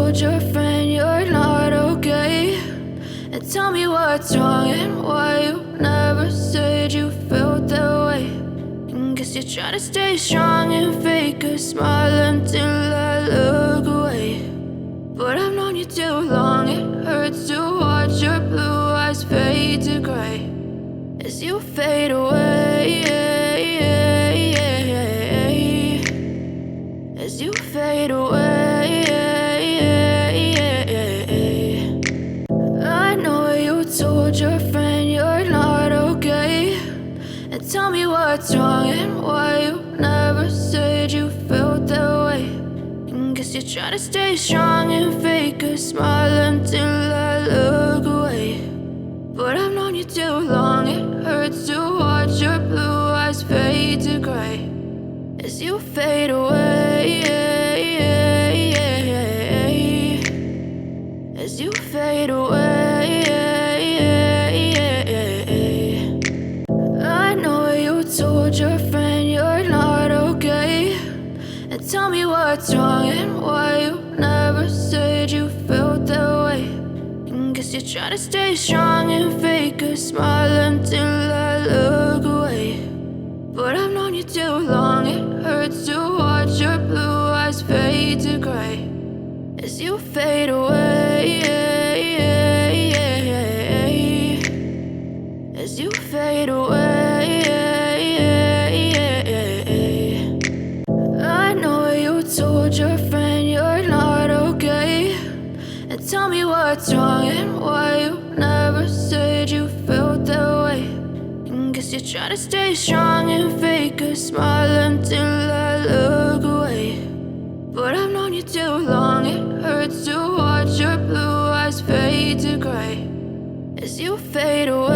told your friend you're not okay, and tell me what's wrong and why you never said you felt that way. And guess you're trying to stay strong and fake a smile until I look away. But I've known you too long, it hurts to watch your blue eyes fade to gray as you fade away, as you fade away. I know you told your friend you're not okay, and tell me what's wrong and why you never said you felt that way. And guess you're trying to stay strong and fake a smile until I look away. But I've known you too long, it hurts to watch your blue eyes fade to gray as you fade away, as you fade away. I know you told your friend you're not okay, and tell me what's wrong and why you never said you felt that way. And guess you're trying to stay strong and fake a smile until I look away. But I've known you too long, it hurts to watch your blue eyes fade to gray as you fade away, as you fade away. I know you told your friend you're not okay, and tell me what's wrong and why you never said you felt that way. And guess you're trying to stay strong and fake a smile until I look away. But I've known you too long, it hurts to watch your blue eyes fade to gray as you fade away.